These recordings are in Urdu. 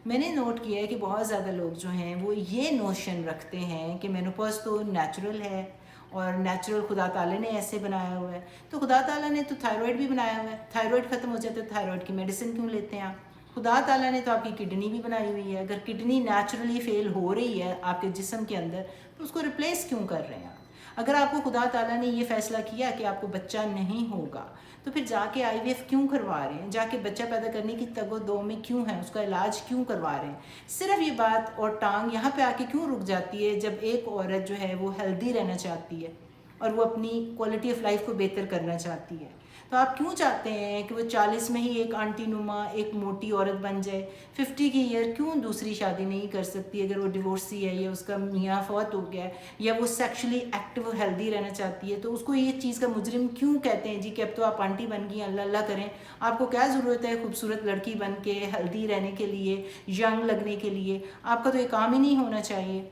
میں نے نوٹ کیا ہے کہ بہت زیادہ لوگ جو ہیں وہ یہ نوشن رکھتے ہیں کہ مینوپاز تو نیچرل ہے اور نیچرل خدا تعالیٰ نے ایسے بنایا ہوا ہے. تو خدا تعالیٰ نے تو تھائرائڈ بھی بنایا ہوا ہے, تھائرائڈ ختم ہو جاتا ہے تھائرائڈ کی میڈیسن کیوں لیتے ہیں آپ؟ خدا تعالیٰ نے تو آپ کی کڈنی بھی بنائی ہوئی ہے, اگر کڈنی نیچرلی فیل ہو رہی ہے آپ کے جسم کے اندر تو اس کو ریپلیس کیوں کر رہے ہیں آپ؟ اگر آپ کو خدا تعالیٰ نے یہ فیصلہ کیا کہ آپ کو بچہ نہیں ہوگا تو پھر جا کے آئی وی ایف کیوں کروا رہے ہیں, جا کے بچہ پیدا کرنے کی تگ و دو میں کیوں ہیں, اس کا علاج کیوں کروا رہے ہیں؟ صرف یہ بات اور ٹانگ یہاں پہ آ کے کیوں رک جاتی ہے جب ایک عورت جو ہے وہ ہیلدی رہنا چاہتی ہے اور وہ اپنی کوالٹی آف لائف کو بہتر کرنا چاہتی ہے؟ تو آپ کیوں چاہتے ہیں کہ وہ 40 میں ہی ایک آنٹی نما ایک موٹی عورت بن جائے, 50 کی ایئر کیوں دوسری شادی نہیں کر سکتی اگر وہ ڈیورسی ہے یا اس کا میاں فوت ہو گیا ہے یا وہ سیکشلی ایکٹیو ہیلدی رہنا چاہتی ہے, تو اس کو یہ چیز کا مجرم کیوں کہتے ہیں جی کہ اب تو آپ آنٹی بن گئی, اللہ اللہ کریں, آپ کو کیا ضرورت ہے خوبصورت لڑکی بن کے ہیلدی رہنے کے لیے, ینگ لگنے کے لیے؟ آپ کا تو یہ کام ہی نہیں ہونا چاہیے.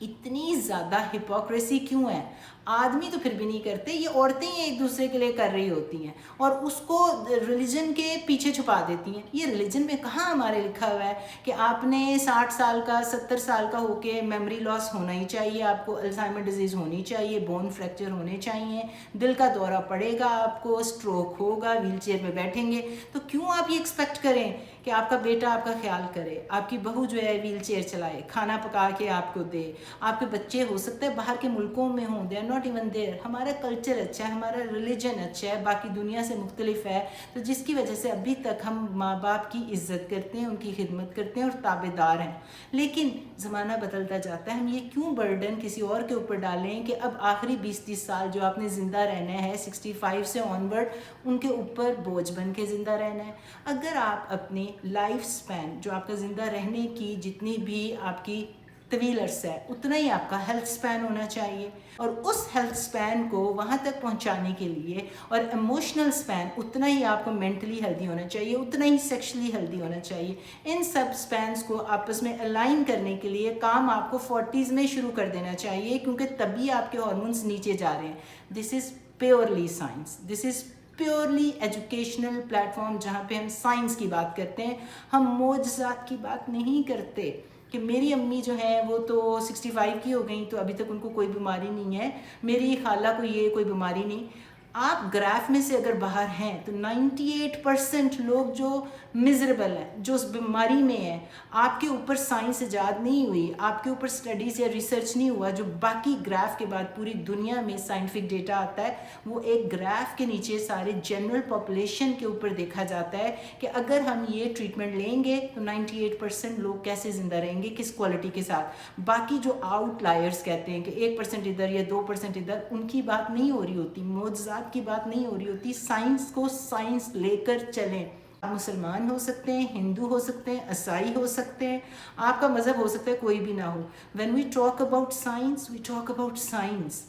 اتنی زیادہ ہپوکریسی کیوں ہے؟ آدمی تو پھر بھی نہیں کرتے, یہ عورتیں ہی ایک دوسرے کے لیے کر رہی ہوتی ہیں اور اس کو ریلیجن کے پیچھے چھپا دیتی ہیں. یہ ریلیجن میں کہاں ہمارے لکھا ہوا ہے کہ آپ نے 60 سال کا 70 سال کا ہو کے میموری لاس ہونا ہی چاہیے, آپ کو الزائمر ڈیزیز ہونی چاہیے, بون فریکچر ہونے چاہیے, دل کا دورہ پڑے گا, آپ کو اسٹروک ہوگا, ویل چیئر میں بیٹھیں گے. تو کیوں آپ یہ ایکسپیکٹ کریں کہ آپ کا بیٹا آپ کا خیال کرے, آپ کی بہو جو ہے ویل چیئر چلائے, کھانا پکا کے آپ کو دے, آپ کے بچے ہو سکتا ہے باہر کے ملکوں میں ہوں, they are not even there. ہمارا کلچر اچھا ہے, ہمارا ریلیجن اچھا ہے, باقی دنیا سے مختلف ہے, تو جس کی وجہ سے ابھی تک ہم ماں باپ کی عزت کرتے ہیں, ان کی خدمت کرتے ہیں اور تابع دار ہیں. لیکن زمانہ بدلتا جاتا ہے, ہم یہ کیوں برڈن کسی اور کے اوپر ڈالیں کہ اب آخری 20-30 سال جو آپ نے زندہ رہنا ہے 65 سے آن ورڈ, ان کے اوپر بوجھ بن کے زندہ رہنا ہے. اگر آپ اپنی لائف سپین جو آپ کا زندہ رہنے کی جتنی بھی آپ کی طویل عرصہ ہے اتنا ہی آپ کا ہیلتھ سپین ہونا چاہیے, اور اس ہیلتھ سپین کو وہاں تک پہنچانے کے لیے اور ایموشنل سپین اتنا ہی آپ کو مینٹلی ہیلدی ہونا چاہیے, اتنا ہی سیکشلی ہیلدی ہونا چاہیے. ان سب سپینس کو آپس میں الائن کرنے کے لیے کام آپ کو 40s میں شروع کر دینا چاہیے, کیونکہ تبھی آپ کے ہارمونز نیچے جا رہے ہیں. This is purely science, this is purely educational platform جہاں پہ ہم سائنس کی بات کرتے ہیں, ہم معجزات کی بات نہیں کرتے. کہ میری امی جو ہیں وہ تو 65 کی ہو گئیں تو ابھی تک ان کو کوئی بیماری نہیں ہے, میری خالہ کو یہ کوئی بیماری نہیں. آپ گراف میں سے اگر باہر ہیں تو 98% لوگ جو مزریبل ہیں, جو اس بیماری میں ہیں, آپ کے اوپر سائنس ایجاد نہیں ہوئی, آپ کے اوپر سٹڈیز یا ریسرچ نہیں ہوا. جو باقی گراف کے بعد پوری دنیا میں سائنٹیفک ڈیٹا آتا ہے وہ ایک گراف کے نیچے سارے جنرل پاپولیشن کے اوپر دیکھا جاتا ہے کہ اگر ہم یہ ٹریٹمنٹ لیں گے تو 98% لوگ کیسے زندہ رہیں گے, کس کوالٹی کے ساتھ. باقی جو آؤٹ لائرز کہتے ہیں کہ 1% ادھر یا 2% ادھر, ان کی بات نہیں ہو رہی ہوتی, معجزات کی بات نہیں ہو رہی ہوتی. سائنس کو سائنس لے کر چلیں. آپ مسلمان ہو سکتے ہیں, ہندو ہو سکتے ہیں, عیسائی ہو سکتے ہیں, آپ کا مذہب ہو سکتا ہے کوئی بھی نہ ہو. when we talk about science we talk about science.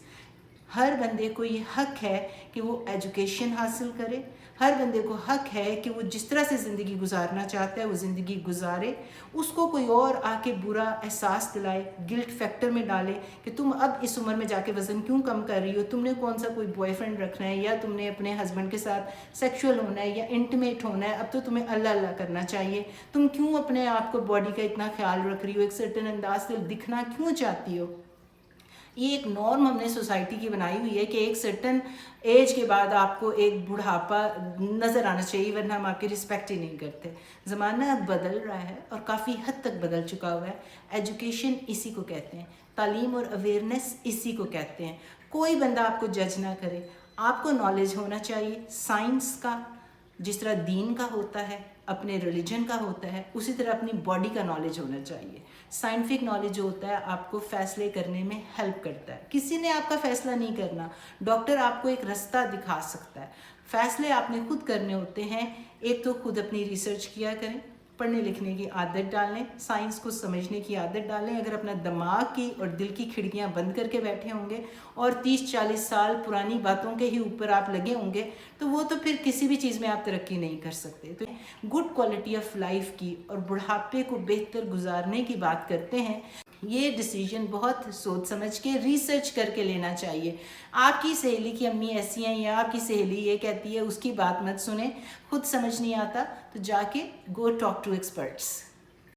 ہر بندے کو یہ حق ہے کہ وہ ایجوکیشن حاصل کرے, ہر بندے کو حق ہے کہ وہ جس طرح سے زندگی گزارنا چاہتا ہے وہ زندگی گزارے. اس کو کوئی اور آ کے برا احساس دلائے, گلٹ فیکٹر میں ڈالے کہ تم اب اس عمر میں جا کے وزن کیوں کم کر رہی ہو, تم نے کون سا کوئی بوائے فرینڈ رکھنا ہے, یا تم نے اپنے ہسبینڈ کے ساتھ سیکشول ہونا ہے یا انٹیمیٹ ہونا ہے, اب تو تمہیں اللہ اللہ کرنا چاہیے. تم کیوں اپنے آپ کو باڈی کا اتنا خیال رکھ رہی ہو, ایک سرٹن انداز سے دکھنا کیوں چاہتی ہو؟ یہ ایک نارم ہم نے سوسائٹی کی بنائی ہوئی ہے کہ ایک سرٹن ایج کے بعد آپ کو ایک بڑھاپا نظر آنا چاہیے, ورنہ ہم آپ کی رسپیکٹ ہی نہیں کرتے. زمانہ اب بدل رہا ہے اور کافی حد تک بدل چکا ہوا ہے. ایجوکیشن اسی کو کہتے ہیں, تعلیم اور اویئرنیس اسی کو کہتے ہیں. کوئی بندہ آپ کو جج نہ کرے, آپ کو نالج ہونا چاہیے سائنس کا, جس طرح دین کا ہوتا ہے, اپنے ریلیجن کا ہوتا ہے, اسی طرح اپنی باڈی کا نالج ہونا چاہیے. سائنٹیفک نالج جو ہوتا ہے آپ کو فیصلے کرنے میں ہیلپ کرتا ہے. کسی نے آپ کا فیصلہ نہیں کرنا, ڈاکٹر آپ کو ایک رستہ دکھا سکتا ہے. فیصلے آپ نے خود کرنے ہوتے ہیں. ایک تو خود اپنی ریسرچ کیا کریں, پڑھنے لکھنے کی عادت ڈالیں, سائنس کو سمجھنے کی عادت ڈالیں. اگر اپنا دماغ کی اور دل کی کھڑکیاں بند کر کے بیٹھے ہوں گے اور 30-40 سال پرانی باتوں کے ہی اوپر آپ لگے ہوں گے تو وہ تو پھر کسی بھی چیز میں آپ ترقی نہیں کر سکتے. تو گڈ کوالٹی آف لائف کی اور بڑھاپے کو بہتر گزارنے کی بات کرتے ہیں. یہ ڈیسیجن بہت سوچ سمجھ کے ریسرچ کر کے لینا چاہیے. آپ کی سہیلی کی امی ایسی ہیں یا آپ کی سہیلی یہ کہتی ہے, اس کی بات مت سنیں. خود سمجھ نہیں آتا تو جا کے گو ٹاک ٹو ایکسپرٹس.